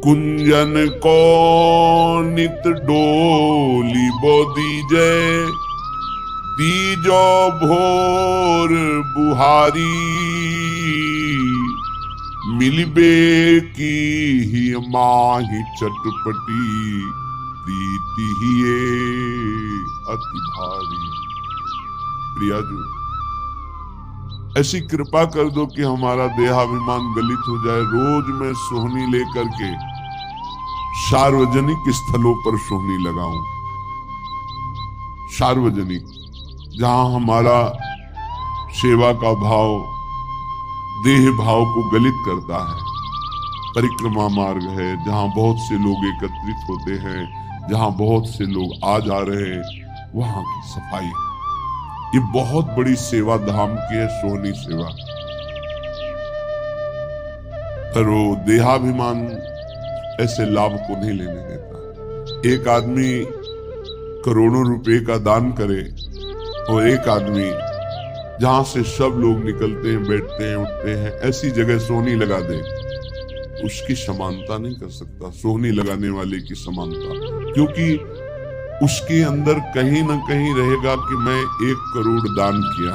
कुंजन को नित डोली बो दीजे, दीजो भोर बुहारी, मिलबे की ही माही चटपटी, प्रीति ही अति भारी। प्रियाजू, ऐसी कृपा कर दो कि हमारा देहाभिमान गलित हो जाए। रोज मैं सोहनी लेकर के सार्वजनिक स्थलों पर सोहनी लगाऊं, सार्वजनिक, जहां हमारा सेवा का भाव देह भाव को गलित करता है। परिक्रमा मार्ग है जहां बहुत से लोग एकत्रित होते हैं, जहां बहुत से लोग आ जा रहे हैं, वहां की सफाई, ये बहुत बड़ी सेवा धाम की है, सोहनी सेवा। पर वो देहाभिमान ऐसे लाभ को नहीं लेने देता। एक आदमी करोड़ों रुपए का दान करे और एक आदमी जहां से सब लोग निकलते हैं, बैठते हैं, उठते हैं, ऐसी जगह सोहनी लगा दे, उसकी समानता नहीं कर सकता सोहनी लगाने वाले की समानता। क्योंकि उसके अंदर कहीं ना कहीं रहेगा कि मैं 1 करोड़ दान किया,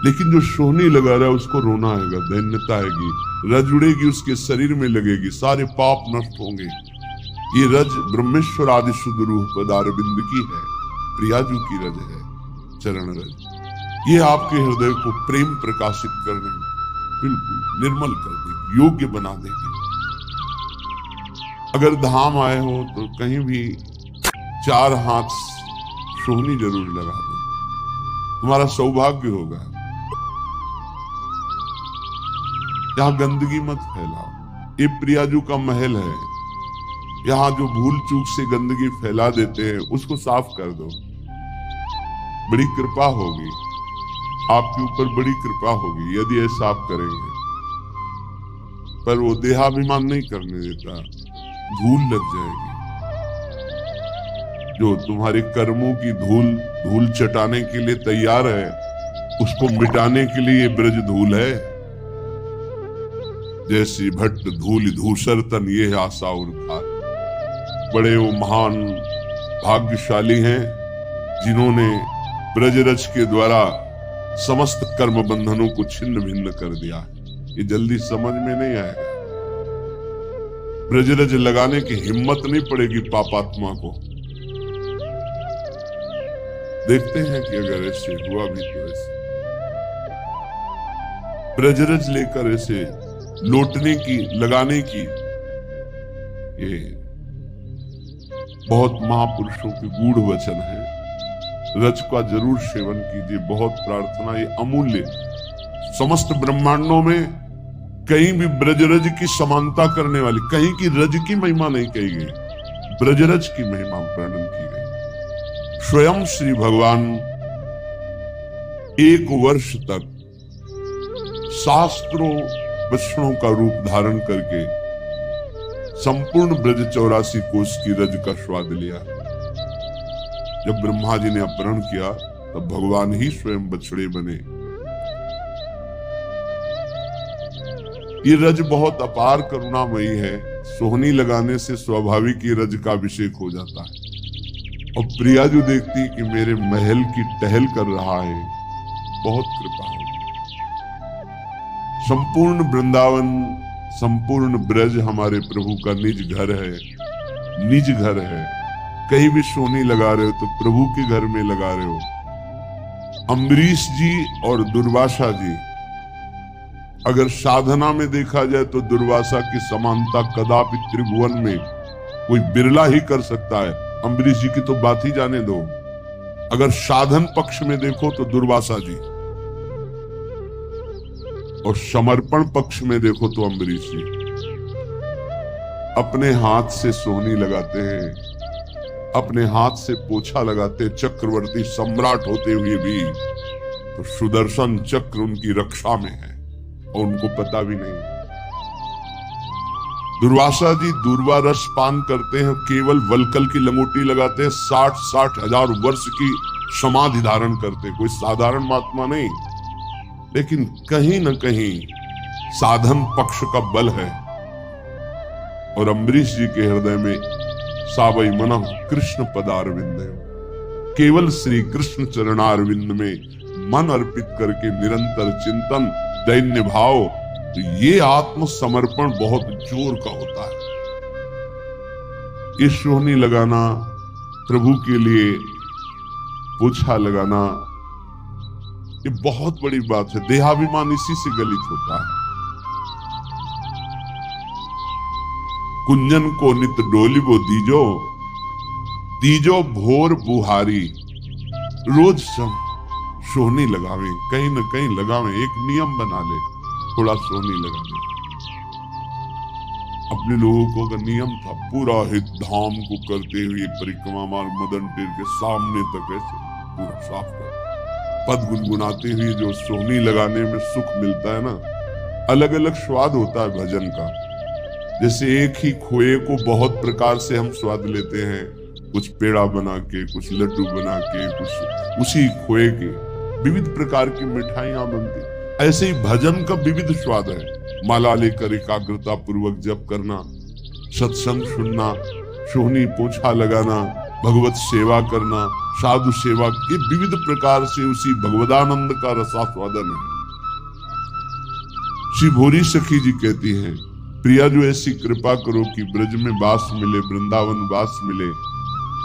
लेकिन जो सोहनी लगा रहा है उसको रोना आएगा, दैन्यता आएगी, रज उड़ेगी, उसके शरीर में लगेगी, सारे पाप नष्ट होंगे। ये रज ब्रह्मेश्वर आदि शुद्ध रूह पदारविंद की है, प्रियाजू की रज है, चरण रज। ये आपके हृदय को प्रेम प्रकाशित करने में बिल्कुल निर्मल कर देगी, योग्य बना देगी। अगर धाम आए हो तो कहीं भी 4 हाथ सोहनी जरूर लगा दो, तुम्हारा सौभाग्य होगा। यहां गंदगी मत फैलाओ, ये प्रियाजू का महल है, यहां जो भूल चूक से गंदगी फैला देते हैं उसको साफ कर दो। बड़ी कृपा होगी आपके ऊपर, बड़ी कृपा होगी यदि ऐसा आप करेंगे। पर वो देहाभिमान नहीं करने देता, धूल लग जाएगी। जो तुम्हारे कर्मों की धूल चटाने के लिए तैयार है, उसको मिटाने के लिए ये ब्रज धूल है। जैसी भट्ट धूल धूसर तन ये है आशा और घात। बड़े वो महान भाग्यशाली हैं जिन्होंने ब्रजरज के द्वारा समस्त कर्म बंधनों को छिन्न भिन्न कर दिया है। ये जल्दी समझ में नहीं आएगा, ब्रजरज लगाने की हिम्मत नहीं पड़ेगी पापात्मा को। देखते हैं कि अगर ऐसे हुआ भी तो ऐसे ब्रजरज लेकर ऐसे लौटने की, लगाने की, ये बहुत महापुरुषों के गूढ़ वचन है। रज का जरूर सेवन कीजिए, बहुत प्रार्थना, ये अमूल्य। समस्त ब्रह्मांडों में कहीं भी ब्रजरज की समानता करने वाली, कहीं की रज की महिमा नहीं कही गई, ब्रजरज की महिमा वर्णन की गई। स्वयं श्री भगवान 1 वर्ष तक शास्त्रों वचनों का रूप धारण करके संपूर्ण ब्रज 84 कोष की रज का स्वाद लिया। जब ब्रह्मा जी ने अपहरण किया तब भगवान ही स्वयं बछड़े बने। ये रज बहुत अपार करुणामयी है, सोहनी लगाने से स्वाभाविक ये रज का अभिषेक हो जाता है। और प्रियाजू देखती कि मेरे महल की टहल कर रहा है, बहुत कृपा होगी। संपूर्ण वृंदावन, संपूर्ण ब्रज हमारे प्रभु का निज घर है, निज घर है। कहीं भी सोहनी लगा रहे हो तो प्रभु के घर में लगा रहे हो। अम्बरीश जी और दुर्वासा जी, अगर साधना में देखा जाए तो दुर्वासा की समानता कदापि त्रिभुवन में कोई बिरला ही कर सकता है। अम्बरीश जी की तो बात ही जाने दो। अगर साधन पक्ष में देखो तो दुर्वासा जी, और समर्पण पक्ष में देखो तो अम्बरीश जी। अपने हाथ से सोहनी लगाते हैं, अपने हाथ से पोछा लगाते, चक्रवर्ती सम्राट होते हुए भी तो सुदर्शन चक्र उनकी रक्षा में है और उनको पता भी नहीं। दुर्वासा जी दूर्वा रस पान करते हैं, केवल वलकल की लंगोटी लगाते हैं, 60-60 हजार वर्ष की समाधि धारण करते हैं। कोई साधारण महात्मा नहीं, लेकिन कहीं न कहीं साधन पक्ष का बल है। और अम्बरीश जी के हृदय में सावई मनः कृष्ण पदारविंद, केवल श्री कृष्ण चरणारविंद में मन अर्पित करके निरंतर चिंतन, दैन्य भाव, तो ये आत्मसमर्पण बहुत जोर का होता है। ये सोहनी लगाना, प्रभु के लिए पोछा लगाना, ये बहुत बड़ी बात है। देहाभिमान इसी से गलित होता है। कुंजन को नित डोलिबो दीजो, दीजो भोर बुहारी। रोज सोहनी लगावे, कहीं न कहीं लगावे, एक नियम बना ले, थोड़ा सोहनी लगा ले। अपने लोगों को का नियम था, पूरा हित धाम को करते हुए परिक्रमा मार मदन टेर के सामने तक ऐसे पूरा साफ कर, पद गुनगुनाते हुए जो सोहनी लगाने में सुख मिलता है ना, अलग अलग स्वाद होता है भजन का। जैसे एक ही खोए को बहुत प्रकार से हम स्वाद लेते हैं, कुछ पेड़ा बना के, कुछ लड्डू बना के, कुछ उसी खोए के विविध प्रकार की मिठाइयां बनती, ऐसे ही भजन का विविध स्वाद है। माला लेकर एकाग्रता पूर्वक जप करना, सत्संग सुनना, सोहनी पोछा लगाना, भगवत सेवा करना, साधु सेवा, ये विविध प्रकार से उसी भगवदानंद का रसास्वादन है। श्री भोरी सखी जी कहती हैं, प्रिया जो ऐसी कृपा करो कि ब्रज में वास मिले, वृंदावन वास मिले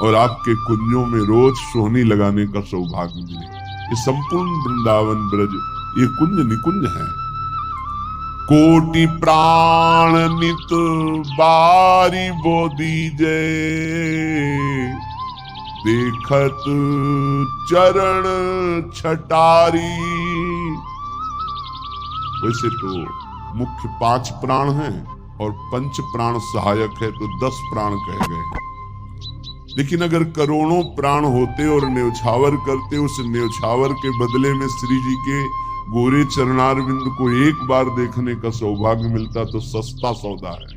और आपके कुंजों में रोज सोहनी लगाने का सौभाग्य मिले। ये संपूर्ण वृंदावन ब्रज ये कुंज निकुंज है। कोटि प्राण नित बारी बोधी जय, देखत चरण छटारी। वैसे तो मुख्य 5 प्राण हैं और 5 प्राण सहायक है, तो 10 प्राण कहे गए। लेकिन अगर करोड़ों प्राण होते और न्योछावर करते, उस न्योछावर के बदले में श्री जी के गोरे चरणारविंद को एक बार देखने का सौभाग्य मिलता तो सस्ता सौदा है।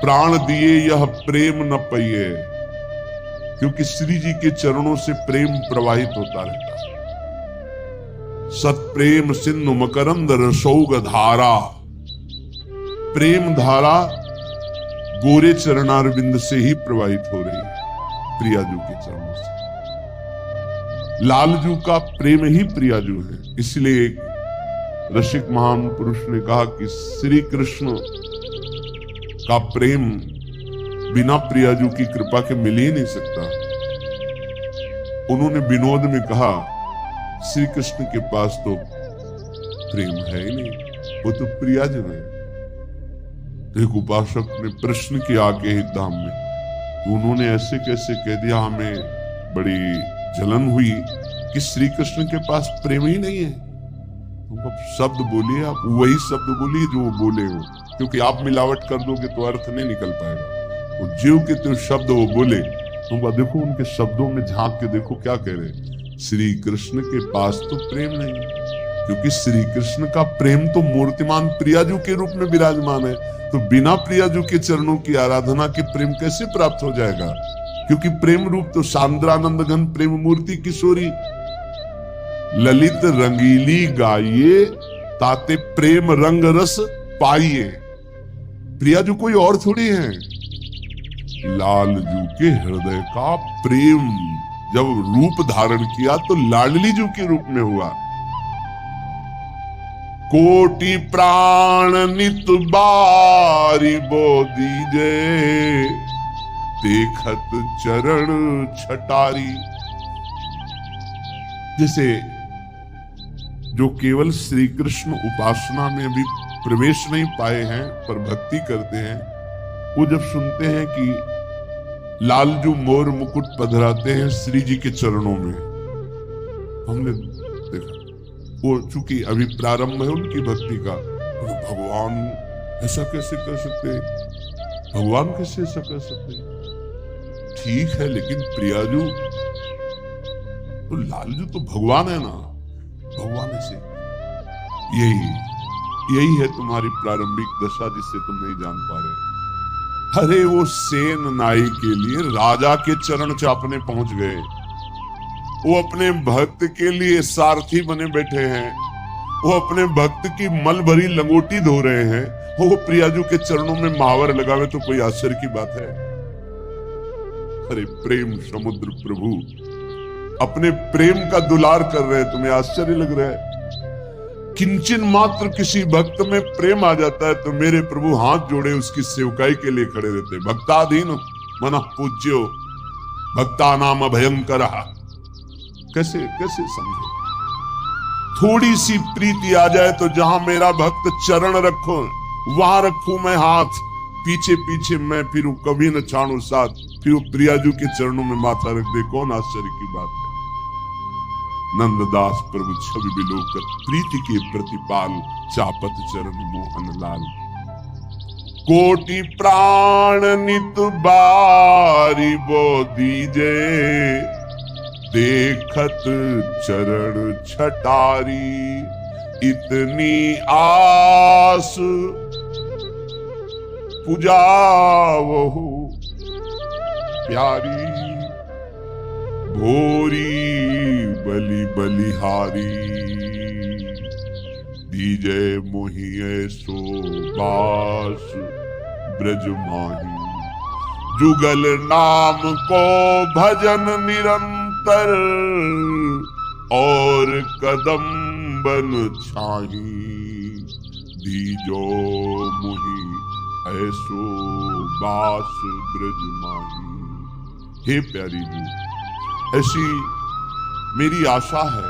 प्राण दिए यह प्रेम न पइए, क्योंकि श्री जी के चरणों से प्रेम प्रवाहित होता रहता है। सत्प्रेम सिंधु मकरंद रसौग धारा, प्रेम धारा गोरे चरणारविंद से ही प्रवाहित हो रही है, प्रियाजू के चरणों से। लालजू का प्रेम ही प्रियाजू है। इसलिए एक रसिक महान पुरुष ने कहा कि श्री कृष्ण का प्रेम बिना प्रियाजू की कृपा के मिल ही नहीं सकता। उन्होंने विनोद में कहा, श्री कृष्ण के पास तो प्रेम है ही नहीं, वो तो प्रियाजू है। एक उपासक ने प्रश्न किया आगे ही धाम में, उन्होंने ऐसे कैसे कह दिया, हमें बड़ी जलन हुई कि श्री कृष्ण के पास प्रेम ही नहीं है। तो शब्द बोलिए, आप वही शब्द बोलिए जो बोले हो, क्योंकि आप मिलावट कर दोगे तो अर्थ नहीं निकल पाएगा। वो जीव के तो शब्द वो बोले, तुम देखो उनके शब्दों में झांक के देखो क्या कह रहे। श्री कृष्ण के पास तो प्रेम नहीं, क्योंकि श्री कृष्ण का प्रेम तो मूर्तिमान प्रियाजू के रूप में विराजमान है। तो बिना प्रियाजू के चरणों की आराधना के प्रेम कैसे प्राप्त हो जाएगा? क्योंकि प्रेम रूप तो सांद्रानंद घन प्रेम मूर्ति किशोरी, ललित रंगीली गाइए ताते प्रेम रंग रस पाइए। प्रियाजू कोई और थोड़ी है, लालजू के हृदय का प्रेम जब रूप धारण किया तो लाडली जू के रूप में हुआ। कोटि प्राण नित बारी बोधी जय, देखत चरण छटारी। जैसे जो केवल श्री कृष्ण उपासना में भी प्रवेश नहीं पाए हैं पर भक्ति करते हैं, वो जब सुनते हैं कि लालजू मोर मुकुट पधराते हैं श्री जी के चरणों में, हमने देखा वो चूंकि अभी प्रारंभ है उनकी भक्ति का, तो भगवान ऐसा कैसे कर सकते, भगवान कैसे ऐसा कर सकते। ठीक है, लेकिन प्रियाजू तो लालजू तो भगवान है ना, भगवान ऐसे। यही है तुम्हारी प्रारंभिक दशा जिससे तुम नहीं जान पा रहे। अरे वो सेन नाई के लिए राजा के चरण चापने पहुंच गए, वो अपने भक्त के लिए सारथी बने बैठे हैं। वो अपने भक्त की मल भरी लंगोटी धो रहे हैं, वो प्रियाजू के चरणों में महावर लगावे तो कोई आश्चर्य की बात है? अरे प्रेम समुद्र प्रभु अपने प्रेम का दुलार कर रहे हैं, तुम्हें आश्चर्य लग रहा है? किंचन मात्र किसी भक्त में प्रेम आ जाता है तो मेरे प्रभु हाथ जोड़े उसकी सेवकाई के लिए खड़े रहते। भक्ताधीन मन पूज्यो भक्ता नाम भयंकर। कैसे कैसे समझो? थोड़ी सी प्रीति आ जाए तो जहां मेरा भक्त चरण रखो वहां रखूं मैं हाथ, पीछे पीछे मैं फिरूं कभी न छाड़ू साथ, फिर प्रियाजू के चरणों में माथा रख दे, कौन आश्चर्य की बात है? नंददास प्रभु छवि बिलोकर प्रीति के प्रतिपाल, चापत चरण मोहन लाल। कोटि प्राण नित बारी बो दीजे, देखत चरण छटारी, इतनी आस पुजावहु प्यारी, भोरी बलि बलिहारी, दीजे मोहिए सो बास ब्रज माही। जुगल नाम को भजन निरंतर, और कदम बन छाही, दीजो मोहि ऐसो बास ब्रज माही। हे प्यारी जी, ऐसी मेरी आशा है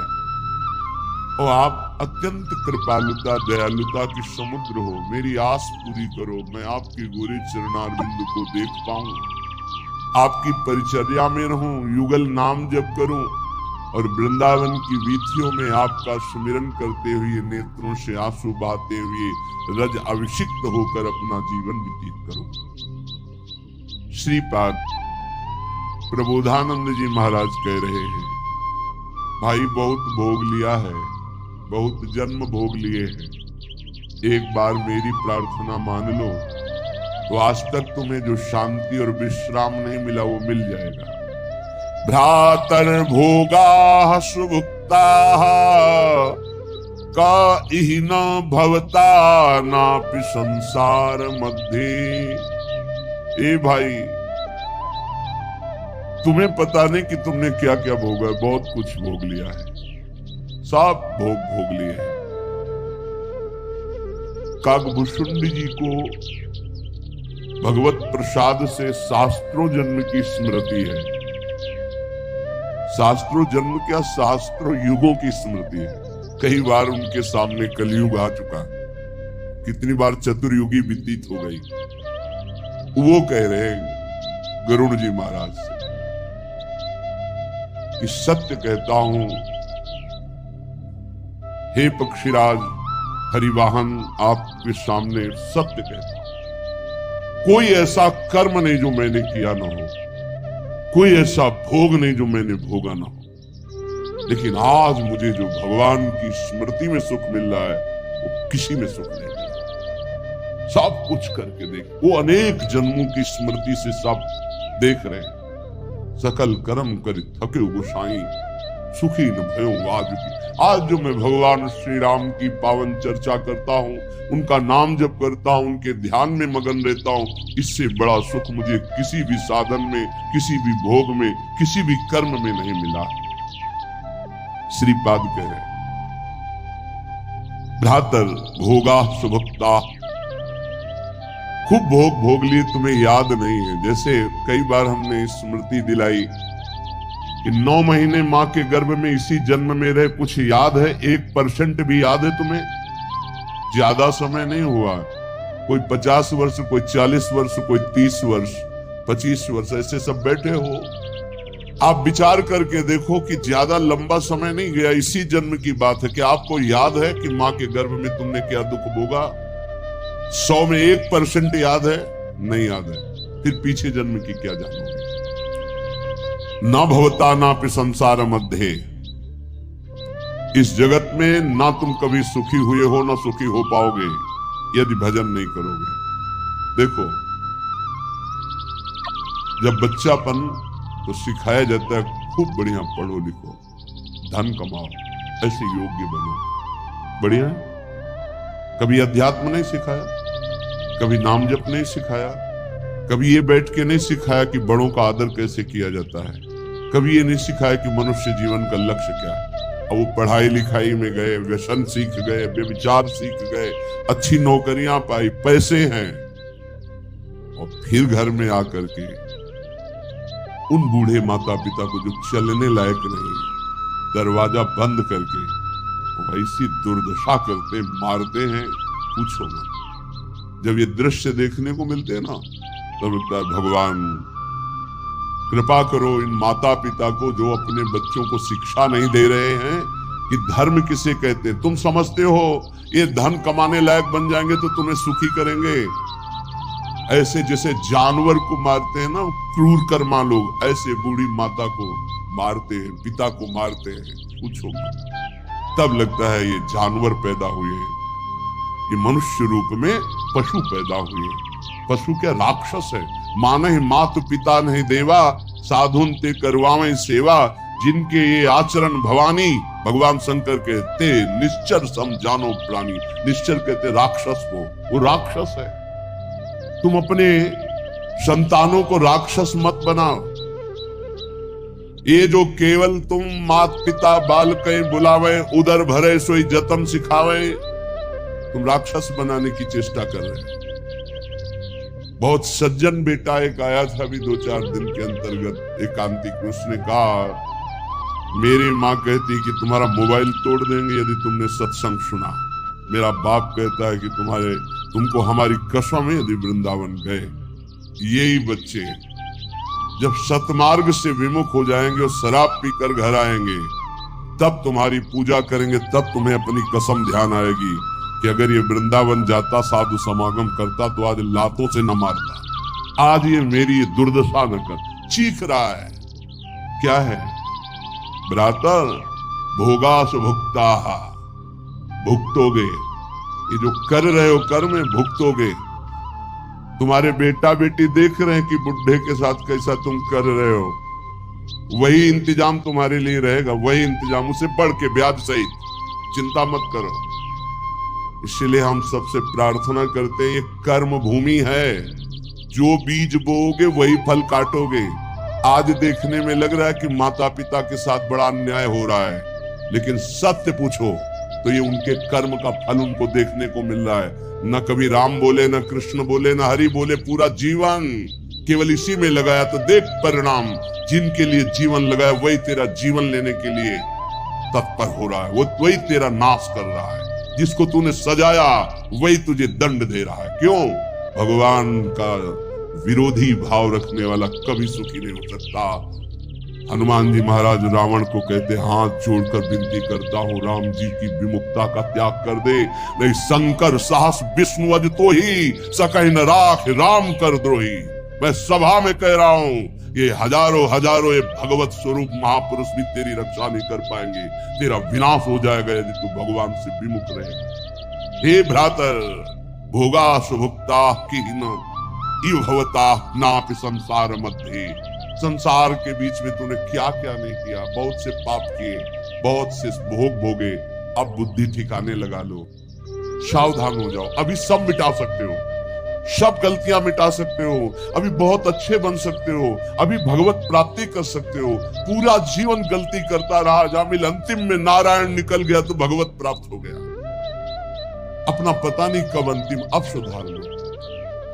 और आप अत्यंत कृपालुता दयालुता की समुद्र हो, मेरी आस पूरी करो। मैं आपके गोरे चरणारविंद को देख पाऊं, आपकी परिचर्या में रहूं, युगल नाम जप करूं और वृंदावन की वीथियों में आपका सुमिरन करते हुए नेत्रों से आंसू बहाते हुए रज अभिषिक्त होकर अपना जीवन व्यतीत करूं। श्रीपाद प्रबोधानंद जी महाराज कह रहे हैं, भाई बहुत भोग लिया है, बहुत जन्म भोग लिए हैं, एक बार मेरी प्रार्थना मान लो तो आज तक तुम्हें जो शांति और विश्राम नहीं मिला वो मिल जाएगा। भ्रातर भोगा सुभुक्ता का इहि न भवता नापि संसार मध्य। ए भाई, तुम्हें पता नहीं कि तुमने क्या क्या भोगा, बहुत कुछ भोग लिया है, सब भोग लिए हैं। काकभूषुंडी जी को भगवत प्रसाद से शास्त्रों जन्म की स्मृति है। शास्त्रों जन्म क्या, शास्त्रों युगों की स्मृति है। कई बार उनके सामने कलयुग आ चुका, कितनी बार चतुर्युगी व्यतीत हो गई। वो कह रहे हैं गरुड़ जी महाराज से कि सत्य कहता हूं हे पक्षीराज हरिवाहन, आपके सामने सत्य कहता हूं, कोई ऐसा कर्म नहीं जो मैंने किया ना हो, कोई ऐसा भोग नहीं जो मैंने भोगा ना हो, लेकिन आज मुझे जो भगवान की स्मृति में सुख मिल रहा है वो किसी में सुख नहीं मिला। सब कुछ करके देख, वो अनेक जन्मों की स्मृति से सब देख रहे हैं। सकल कर्म कर थके गोसाई, सुखी न भयो आज की। आज जो मैं भगवान श्री राम की पावन चर्चा करता हूँ, उनका नाम जप करता हूँ, उनके ध्यान में मगन रहता हूँ, इससे बड़ा सुख मुझे किसी भी साधन में, किसी भी भोग में, किसी भी कर्म में नहीं मिला। श्रीपाद कह रहे भ्रातर भोगा सुभक्ता, खूब भोग भोग लिए, तुम्हें याद नहीं है। जैसे कई बार हमने स्मृति दिलाई कि 9 महीने माँ के गर्भ में इसी जन्म में रहे, कुछ याद है? 1% भी याद है तुम्हें? ज्यादा समय नहीं हुआ, कोई 50 वर्ष, कोई 40 वर्ष, कोई 30 वर्ष, 25 वर्ष, ऐसे सब बैठे हो। आप विचार करके देखो कि ज्यादा लंबा समय नहीं गया, इसी जन्म की बात है। कि आपको याद है कि माँ के गर्भ में तुमने क्या दुख भोगा? 100 में 1% याद है? नहीं याद है, फिर पीछे जन्म की क्या जानोगे? ना भवता ना पि संसार मध्य, इस जगत में ना तुम कभी सुखी हुए हो ना सुखी हो पाओगे यदि भजन नहीं करोगे। देखो, जब बच्चापन तो सिखाया जाता है खूब बढ़िया पढ़ो लिखो, धन कमाओ, ऐसे योग्य बनो, बढ़िया है। कभी अध्यात्म नहीं सिखाया, कभी नाम जप नहीं सिखाया, कभी ये बैठ के नहीं सिखाया कि बड़ों का आदर कैसे किया जाता है, कभी ये नहीं सिखाया कि मनुष्य जीवन का लक्ष्य क्या है। अब वो पढ़ाई लिखाई में गए, व्यसन सीख गए, व्यभिचार सीख गए, अच्छी नौकरियां पाई, पैसे हैं, और फिर घर में आकर के उन बूढ़े माता पिता को जो चलने लायक नहीं, दरवाजा बंद करके ऐसी दुर्दशा करते, मारते हैं, पूछो मत। जब ये दृश्य देखने को मिलते हैं ना, तब लगता है भगवान कृपा करो इन माता पिता को जो अपने बच्चों को शिक्षा नहीं दे रहे हैं कि धर्म किसे कहते हैं। तुम समझते हो ये धन कमाने लायक बन जाएंगे तो तुम्हें सुखी करेंगे। ऐसे जैसे जानवर को मारते हैं ना क्रूर कर्मा लोग, ऐसे बूढ़ी माता को मारते हैं, पिता को मारते हैं, पूछो मत। तब लगता है ये जानवर पैदा हुए हैं, ये मनुष्य रूप में पशु पैदा हुए हैं। पशु क्या, राक्षस है। मानहि मातु पिता नहीं देवा, साधुन ते करवावें सेवा, जिनके ये आचरण भवानी, भगवान शंकर कहते निश्चर सम जानो प्राणी। निश्चर कहते राक्षस को, वो राक्षस है। तुम अपने संतानों को राक्षस मत बनाओ। ये जो केवल तुम मात पिता बाल के बुलावे, उदर भरे सोई जतन सिखावे, तुम राक्षस बनाने की चेष्टा कर रहे हो। बहुत सज्जन बेटा एक आया था अभी 2-4 दिन के अंतर्गत एकांतिक, उसने कहा मेरी माँ कहती कि तुम्हारा मोबाइल तोड़ देंगे यदि तुमने सत्संग सुना। मेरा बाप कहता है कि तुमको हमारी कसम है यदि वृंदावन गए। यही बच्चे जब सतमार्ग से विमुख हो जाएंगे और शराब पीकर घर आएंगे, तब तुम्हारी पूजा करेंगे, तब तुम्हें अपनी कसम ध्यान आएगी कि अगर ये वृंदावन जाता, साधु समागम करता, तो आज लातों से न मारता। आज ये मेरी दुर्दशा न कर। चीख रहा है, क्या है भ्रातर, भोगास भुक्ता, भुगतोगे। ये जो कर रहे हो कर्म में भुगतोगे। तुम्हारे बेटा बेटी देख रहे हैं कि बुढ़े के साथ कैसा तुम कर रहे हो। वही इंतजाम तुम्हारे लिए रहेगा, वही इंतजाम, उसे बढ़ के ब्याज सहित। चिंता मत करो। इसलिए हम सबसे प्रार्थना करते हैं, ये कर्म भूमि है, जो बीज बोओगे वही फल काटोगे। आज देखने में लग रहा है कि माता पिता के साथ बड़ा अन्याय हो रहा है, लेकिन सत्य पूछो तो ये उनके कर्म का फल उनको देखने को मिल रहा है। न कभी राम बोले, न कृष्ण बोले, न हरि बोले, पूरा जीवन केवल इसी में लगाया, तो देख परिणाम। जिनके लिए जीवन लगाया वही तेरा जीवन लेने के लिए तत्पर हो रहा है, वो वही तेरा नाश कर रहा है। जिसको तूने सजाया वही तुझे दंड दे रहा है। क्यों? भगवान का विरोधी भाव रखने वाला कभी सुखी नहीं हो सकता। हनुमान जी महाराज रावण को कहते, हाथ जोड़कर विनती करता हूँ, राम जी की विमुखता का त्याग कर दे, नहीं शंकर साहस विष्णु अज तो ही सकहि न राख राम कर द्रोही। मैं सभा में कह रहा हूँ, ये हजारों हजारों ये भगवत स्वरूप महापुरुष भी तेरी रक्षा नहीं कर पाएंगे। तेरा विनाश हो जाएगा यदि तू भगवान से विमुख रहे। हे भ्रातर, भोगा सुभुक्ता की न इव भवता नापि संसार मध्य। संसार के बीच में तूने क्या क्या नहीं किया। बहुत से पाप किए, बहुत से भोग भोगे। अब बुद्धि ठिकाने लगा लो, सावधान हो जाओ। अभी सब मिटा सकते हो, सब गलतियां मिटा सकते हो, अभी बहुत अच्छे बन सकते हो, अभी भगवत प्राप्ति कर सकते हो। पूरा जीवन गलती करता रहा, जामिल अंतिम में नारायण निकल गया तो भगवत प्राप्त हो गया। अपना पता नहीं कब अंतिम, अब सुधार लो।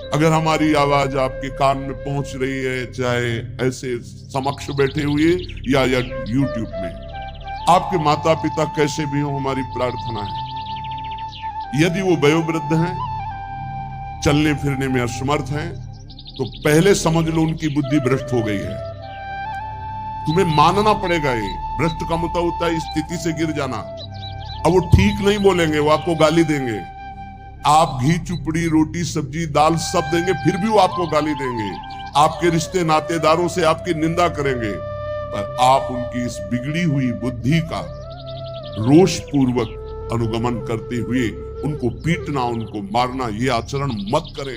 अगर हमारी आवाज आपके कान में पहुंच रही है, चाहे ऐसे समक्ष बैठे हुए या यूट्यूब में, आपके माता पिता कैसे भी हो, हमारी प्रार्थना है यदि वो वयोवृद्ध हैं, चलने फिरने में असमर्थ हैं, तो पहले समझ लो उनकी बुद्धि भ्रष्ट हो गई है। तुम्हें मानना पड़ेगा। ये भ्रष्ट का मतलब होता है स्थिति से गिर जाना। अब वो ठीक नहीं बोलेंगे, वो आपको गाली देंगे। आप घी चुपड़ी रोटी सब्जी दाल सब देंगे, फिर भी वो आपको गाली देंगे। आपके रिश्ते नातेदारों से आपकी निंदा करेंगे, पर आप उनकी इस बिगड़ी हुई बुद्धि का रोष पूर्वक अनुगमन करते हुए उनको पीटना, उनको मारना, ये आचरण मत करें,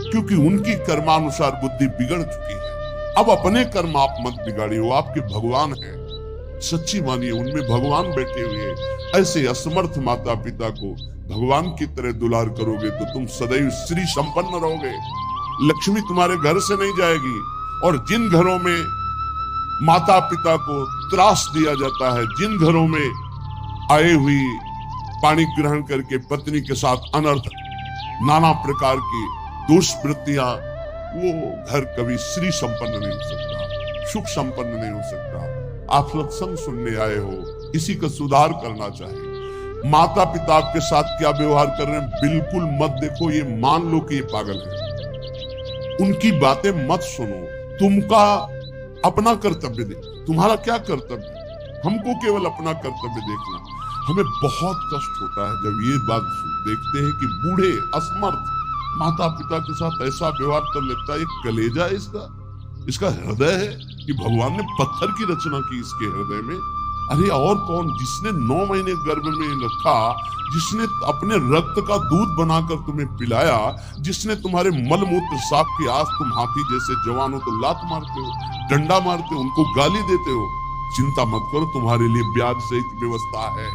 क्योंकि उनकी कर्मानुसार बुद्धि बिगड़ चुकी है। अब अपने कर्म आप मत बिगाड़िए, वो आपके भगवान हैं। सच्ची मानिए उनमें भगवान बैठे हुए हैं। ऐसे असमर्थ माता पिता को भगवान की तरह दुलार करोगे तो तुम सदैव श्री संपन्न रहोगे, लक्ष्मी तुम्हारे घर से नहीं जाएगी। और जिन घरों में माता पिता को त्रास दिया जाता है, जिन घरों में आए हुई पानी ग्रहण करके पत्नी के साथ अनर्थ नाना प्रकार की दुष्वृत्तियां, वो घर कभी श्री संपन्न नहीं हो सकता, सुख संपन्न नहीं हो सकता। आप सत्संग सुनने आए हो, इसी का सुधार करना चाहिए। माता पिता आपके साथ क्या व्यवहार कर रहे हैं बिल्कुल मत देखो, ये मान लो कि ये पागल है, उनकी बातें मत सुनो। तुमका अपना कर्तव्य देखो, तुम्हारा क्या कर्तव्य, हमको केवल अपना कर्तव्य देखना। हमें बहुत कष्ट होता है जब ये बात देखते हैं कि बूढ़े असमर्थ माता पिता के साथ ऐसा व्यवहार कर लेता है। एक कलेजा है इसका हृदय है कि भगवान ने पत्थर की रचना की इसके हृदय में। अरे और कौन, जिसने 9 महीने गर्भ में रखा, जिसने अपने रक्त का दूध बनाकर तुम्हें पिलाया, जिसने तुम्हारे मलमूत्र साफ किया, आज तुम हाथी जैसे जवान हो तो लात मारते हो, डंडा मारते हो, उनको गाली देते हो। चिंता मत करो, तुम्हारे लिए ब्याज सहित व्यवस्था है,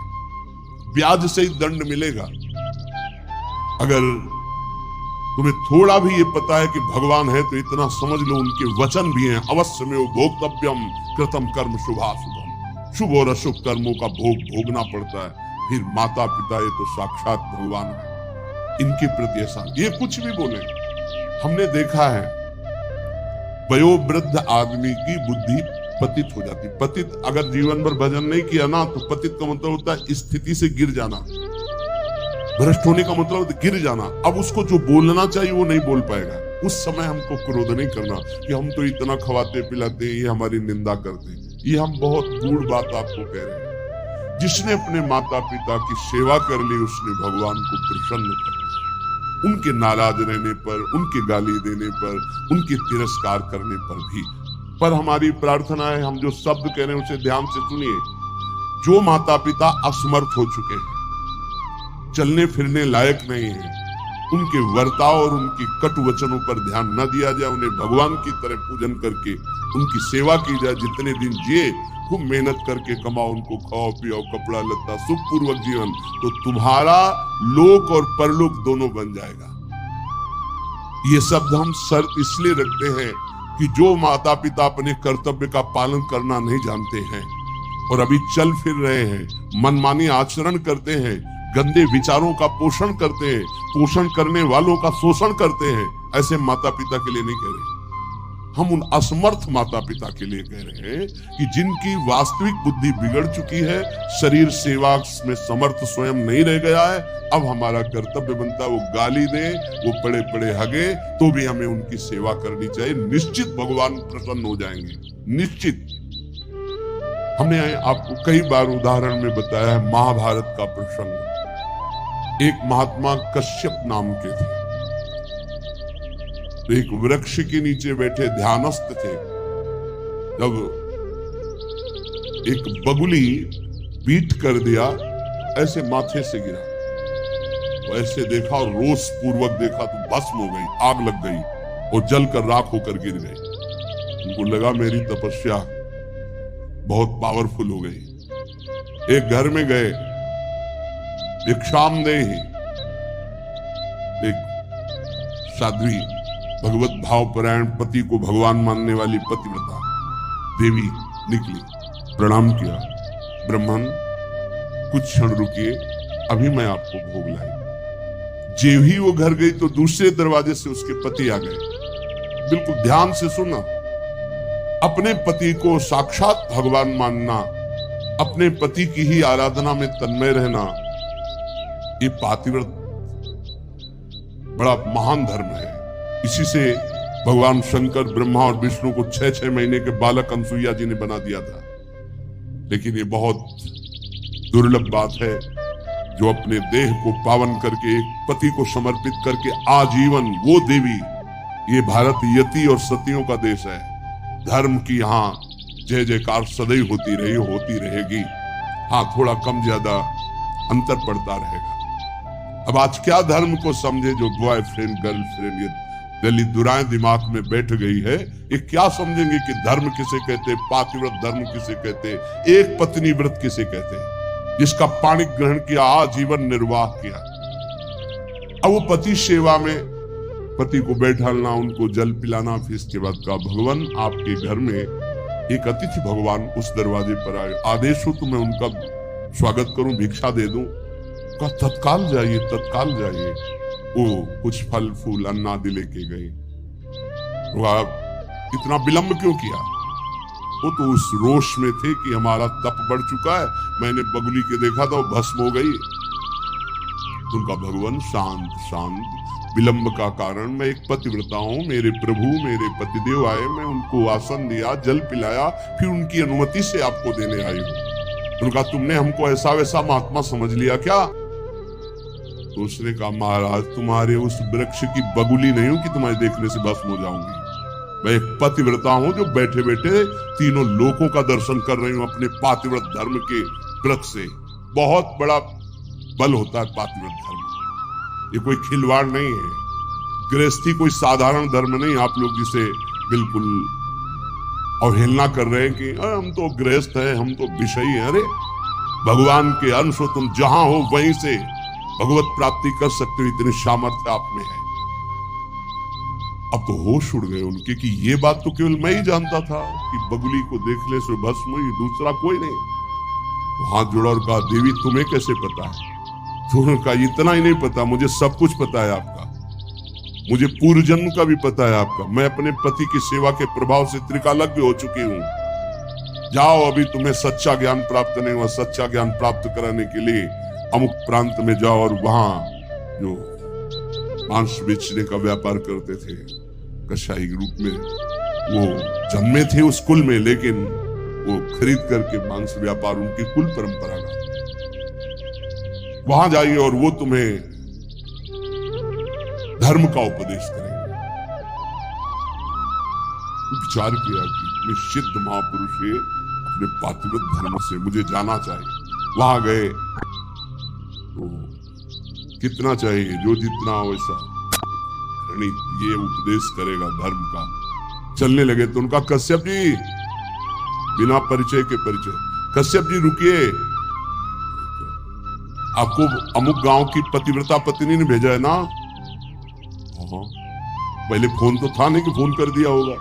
ब्याज सहित दंड मिलेगा। अगर तुम्हें थोड़ा भी ये पता है कि भगवान है तो इतना समझ लो उनके वचन भी हैं, अवश्य में भोक्तव्यम कृतम कर्म शुभाशुभम, शुभ और अशुभ कर्मों का भोग भोगना पड़ता है। फिर माता पिता ये तो साक्षात भगवान है, इनके प्रति ऐसा ये कुछ भी बोले। हमने देखा है वयोवृद्ध आदमी की बुद्धि पतित हो जाती। पतित अगर जीवन भर भजन नहीं किया ना तो पतित का मतलब होता है स्थिति से गिर जाना, भ्रष्ट होने का मतलब गिर जाना। अब उसको जो बोलना चाहिए वो नहीं बोल पाएगा। उस समय हमको क्रोध नहीं करना कि हम तो इतना खवाते पिलाते हैं, ये हमारी निंदा करते हैं। ये हम बहुत गूढ़ बात आपको कह रहे हैं। जिसने अपने माता पिता की सेवा कर ली उसने भगवान को प्रसन्न कर लिया। उनके नाराज रहने पर, उनके गाली देने पर, उनके तिरस्कार करने पर भी। पर हमारी प्रार्थना है, हम जो शब्द कह रहे हैं उसे ध्यान से सुनिए। जो माता पिता असमर्थ हो चुके हैं, चलने फिरने लायक नहीं है, उनके वर्ताव और उनकी कटु वचनों पर ध्यान न दिया जाए, उन्हें भगवान की तरह पूजन करके उनकी सेवा की जाए। जितने दिन जिए खूब मेहनत करके कमाओ, उनको खाओ पियो, कपड़ा लत्ता, सुखपूर्वक जीवन, तो तुम्हारा लोक और परलोक दोनों बन जाएगा। ये शब्द हम शर्त इसलिए रखते हैं कि जो माता पिता अपने कर्तव्य का पालन करना नहीं जानते हैं और अभी चल फिर रहे हैं, मनमानी आचरण करते हैं, गंदे विचारों का पोषण करते हैं, पोषण करने वालों का शोषण करते हैं, ऐसे माता पिता के लिए नहीं कह रहे। हम उन असमर्थ माता पिता के लिए कह रहे हैं कि जिनकी वास्तविक बुद्धि बिगड़ चुकी है, शरीर सेवा में समर्थ स्वयं नहीं रह गया है। अब हमारा कर्तव्य बनता है वो गाली दे, वो पड़े पड़े हगे, तो भी हमें उनकी सेवा करनी चाहिए। निश्चित भगवान प्रसन्न हो जाएंगे, निश्चित। हमने आपको कई बार उदाहरण में बताया है महाभारत का प्रसंग। एक महात्मा कश्यप नाम के थे, तो एक वृक्ष के नीचे बैठे ध्यानस्थ थे। जब एक बगुली बीट कर दिया, ऐसे माथे से गिरा, तो ऐसे देखा और रोष पूर्वक देखा तो भस्म हो गई, आग लग गई और जलकर राख होकर गिर गई। उनको लगा मेरी तपस्या बहुत पावरफुल हो गई। एक घर में गए, एक शामदेही, एक साध्वी, भगवत भाव परायण, पति को भगवान मानने वाली पतिव्रता देवी निकली, प्रणाम किया। ब्राह्मण कुछ क्षण रुकिए, अभी मैं आपको भोग लाई। जेव ही वो घर गई तो दूसरे दरवाजे से उसके पति आ गए। बिल्कुल ध्यान से सुनना, अपने पति को साक्षात भगवान मानना, अपने पति की ही आराधना में तन्मय रहना, ये पातिव्रत बड़ा महान धर्म है। इसी से भगवान शंकर, ब्रह्मा और विष्णु को 6-6 महीने के बालक अनसुईया जी ने बना दिया था। लेकिन ये बहुत दुर्लभ बात है जो अपने देह को पावन करके, एक पति को समर्पित करके आजीवन वो देवी। ये भारत यति और सतियों का देश है। धर्म की यहाँ जय जयकार सदैव होती रही, होती रहेगी। हाँ, थोड़ा कम ज्यादा अंतर पड़ता रहेगा। अब आज क्या धर्म को समझे जो बॉयफ्रेंड गर्लफ्रेंड, ये दलिद्राएं दिमाग में बैठ गई है। ये क्या समझेंगे कि धर्म किसे कहते, पातिव्रत धर्म किसे कहते, एक पत्नी व्रत किसे कहते, जिसका पाणी ग्रहण किया, आजीवन निर्वाह किया। अब वो पति सेवा में पति को बैठालना, उनको जल पिलाना, फिर इसके बाद का भगवान आपके घर में एक अतिथि भगवान उस दरवाजे पर आए, आदेश हो तो मैं उनका स्वागत करूं, भिक्षा दे दूं। का तत्काल जाइए, तत्काल जाइए। वो कुछ फल फूल अन्न आदि लेके गए। वो आप इतना विलंब क्यों किया? वो तो उस रोष में थे कि हमारा तप बढ़ चुका है, मैंने बगुली के देखा था वो भस्म हो गई। उनका भगवान शांत शांत, विलंब का कारण, मैं एक पतिव्रता हूं, मेरे प्रभु मेरे पतिदेव आए, मैं उनको आसन दिया, जल पिलाया, फिर उनकी अनुमति से आपको देने आई हूं। उनका तुमने हमको ऐसा वैसा महात्मा समझ लिया क्या? तो उसने कहा महाराज, तुम्हारे उस वृक्ष की बगुली नहीं हूं कि तुम्हारे देखने से भस्म हो जाऊंगी। मैं एक पतिव्रता हूं जो बैठे बैठे तीनों लोकों का दर्शन कर रही हूं अपने पातिव्रत धर्म के व्रत से। बहुत बड़ा बल होता है पातिव्रत धर्म, ये कोई खिलवाड़ नहीं है। गृहस्थी कोई साधारण धर्म नहीं, आप लोग जिसे बिल्कुल अवहेलना कर रहे हैं कि हम तो गृहस्थ हैं, हम तो विषयी हैं। अरे भगवान के अंश हो, तुम जहां हो वहीं से भगवत प्राप्ति कर सकते हो, इतनी सामर्थ्य आप में है। अब तो होश उड़ गए उनके कि ये बात तो केवल मैं ही जानता था कि बगुली को देखने से भस्म हुई, दूसरा कोई नहीं। तो हाथ जोड़ा और कहा देवी तुम्हें कैसे पता है? तो उन्होंने कहा इतना ही नहीं पता, मुझे सब कुछ पता है आपका, मुझे पूर्व जन्म का भी पता है आपका। मैं अपने पति की सेवा के प्रभाव से त्रिकालज्ञ हो चुकी हूँ। जाओ, अभी तुम्हें सच्चा ज्ञान प्राप्त नहीं हुआ, सच्चा ज्ञान प्राप्त कराने के लिए अमुक प्रांत में जाओ और वहां जो मांस बेचने का व्यापार करते थे कसाई के रूप में, वो जन्मे थे उस कुल में, लेकिन वो खरीद करके मांस व्यापार उनकी कुल परंपरा का, वहां जाइए और वो तुम्हें धर्म का उपदेश करेंगे। विचार किया कि इतने सिद्ध महापुरुष है, अपने पातिव्रत धर्म से मुझे जाना चाहिए। वहां गए तो कितना चाहिए, जो जितना वैसा ये उपदेश करेगा धर्म का। चलने लगे तो उनका कश्यप जी, बिना परिचय के परिचय, कश्यप जी रुकिए, आपको अमुक गांव की पतिव्रता पत्नी ने भेजा है ना? हाँ, पहले फोन तो था नहीं कि फोन कर दिया होगा।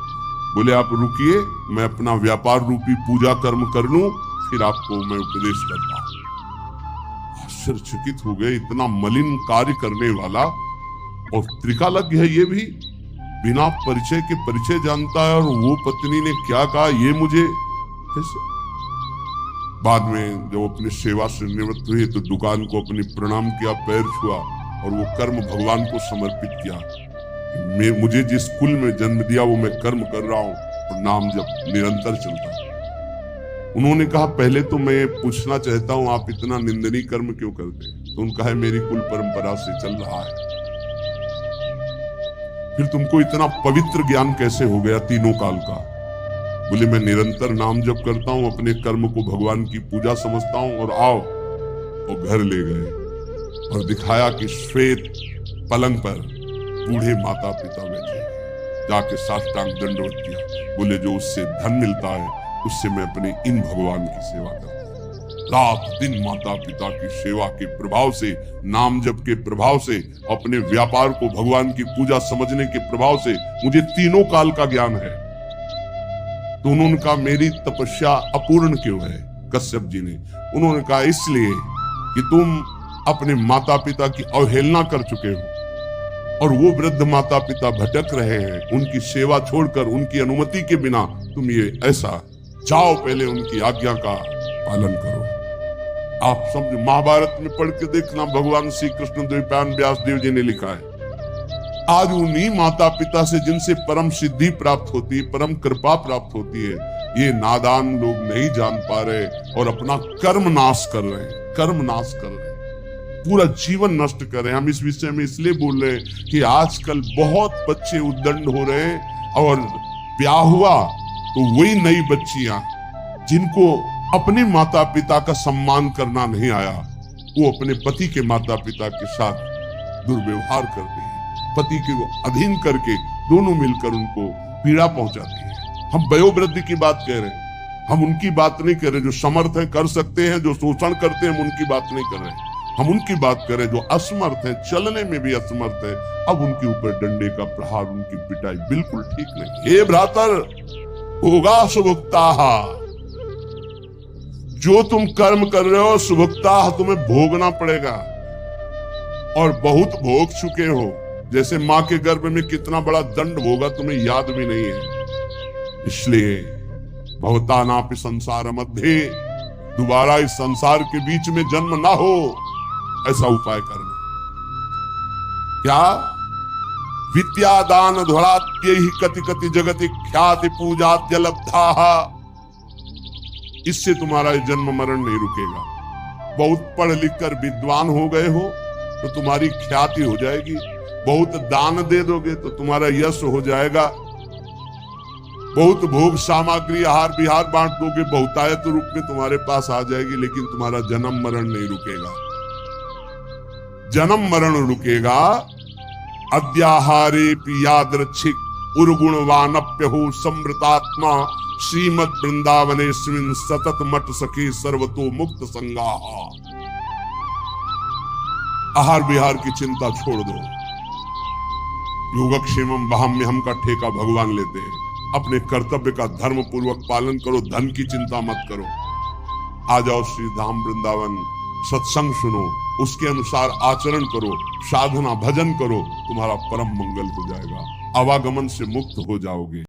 बोले आप रुकिए, मैं अपना व्यापार रूपी पूजा कर्म कर लूं, फिर आपको मैं उपदेश करता हूं। आश्चर्यचकित हो गए, इतना मलिन कार्य करने वाला और त्रिकालज्ञ है, ये भी बिना परिचय के परिचय जानता है। और वो पत्नी ने क्या कहा ये मुझे कैसे? बाद में जब अपनी सेवा से निवृत्त हुए तो दुकान को अपनी प्रणाम किया, पैर छुआ और वो कर्म भगवान को समर्पित किया। मुझे जिस कुल में जन्म दिया वो मैं कर्म कर रहा हूं और नाम जब निरंतर चलता है। उन्होंने कहा पहले तो मैं पूछना चाहता हूं आप इतना निंदनीय कर्म क्यों करते हैं? तो उनका है मेरी कुल परंपरा से चल रहा है। फिर तुमको इतना पवित्र ज्ञान कैसे हो गया तीनों काल का? बोले मैं निरंतर नाम जप करता हूं, अपने कर्म को भगवान की पूजा समझता हूं। और आओ, और घर ले गए और दिखाया कि श्वेत पलंग पर बूढ़े माता पिता बैठे, जाके साष्टांग दंडवत किया। बोले जो उससे धन मिलता है उससे मैं अपने इन भगवान की सेवा करता हूं। रात दिन माता पिता की सेवा के प्रभाव से, नाम जप के प्रभाव से, अपने व्यापार को भगवान की पूजा समझने के प्रभाव से मुझे तीनों काल का ज्ञान है। तो उन्होंने कहा मेरी तपस्या अपूर्ण क्यों है? कश्यप जी ने उन्होंने कहा इसलिए कि तुम अपने माता पिता की अवहेलना कर चुके हो और वो वृद्ध माता पिता भटक रहे हैं। उनकी सेवा छोड़कर, उनकी अनुमति के बिना तुम ये ऐसा, जाओ पहले उनकी आज्ञा का पालन करो। आप समझ, महाभारत में पढ़ के देखना, भगवान श्री कृष्ण द्वैपायन व्यास देव जी ने लिखा है। आज उन्हीं माता पिता से जिनसे परम सिद्धि प्राप्त होती है, परम कृपा प्राप्त होती है, ये नादान लोग नहीं जान पा रहे और अपना कर्म नाश कर रहे हैं, कर्म नाश कर रहे हैं, पूरा जीवन नष्ट कर रहे हैं। हम इस विषय में इसलिए बोल रहे हैं कि आजकल बहुत बच्चे उद्दंड हो रहे हैं और ब्याह हुआ तो वही नई बच्चियां जिनको अपने माता पिता का सम्मान करना नहीं आया, वो अपने पति के माता पिता के साथ दुर्व्यवहार करते हैं। पति के अधीन करके दोनों मिलकर उनको पीड़ा पहुंचाती है। हम वयोवृद्धि की बात कह रहे हैं, हम उनकी बात नहीं कर रहे जो समर्थ है, कर सकते हैं, जो शोषण करते हैं, हम उनकी बात नहीं कर रहे। हम उनकी बात करें जो असमर्थ है, चलने में भी असमर्थ है, अब उनके ऊपर डंडे का प्रहार, उनकी पिटाई बिल्कुल ठीक नहीं। हे भ्रातर, होगा सुभुक्ता, जो तुम कर्म कर रहे हो सुभुक्ता तुम्हें भोगना पड़ेगा, और बहुत भोग चुके हो। जैसे मां के गर्भ में कितना बड़ा दंड भोगा तुम्हें याद भी नहीं है। इसलिए भवतानापि संसार मध्य, दोबारा इस संसार के बीच में जन्म ना हो, ऐसा उपाय करना। क्या? विद्या दान ध्वरात्य ही कति कति जगति ख्याति पूजाद्य लब्धा, इससे तुम्हारा जन्म मरण नहीं रुकेगा। बहुत पढ़ लिख कर विद्वान हो गए हो तो तुम्हारी ख्याति हो जाएगी, बहुत दान दे दोगे तो तुम्हारा यश हो जाएगा, बहुत भोग सामग्री आहार विहार बांट दोगे, बहुतायत रूप में तुम्हारे पास आ जाएगी, लेकिन तुम्हारा जन्म मरण नहीं रुकेगा। जन्म मरण रुकेगा अद्याहारे यादृच्छिक उर्गुणवानप्य हो समृतात्मा श्रीमद वृंदावनेस्मिन् सतत मठ सखी सर्वतो मुक्त संगाहा। आहार विहार की चिंता छोड़ दो, योगक्षेमम वहाम्य हम का ठेका भगवान लेते हैं। अपने कर्तव्य का धर्म पूर्वक पालन करो, धन की चिंता मत करो। आ जाओ श्री धाम वृंदावन, सत्संग सुनो, उसके अनुसार आचरण करो, साधना भजन करो, तुम्हारा परम मंगल हो जाएगा, आवागमन से मुक्त हो जाओगे।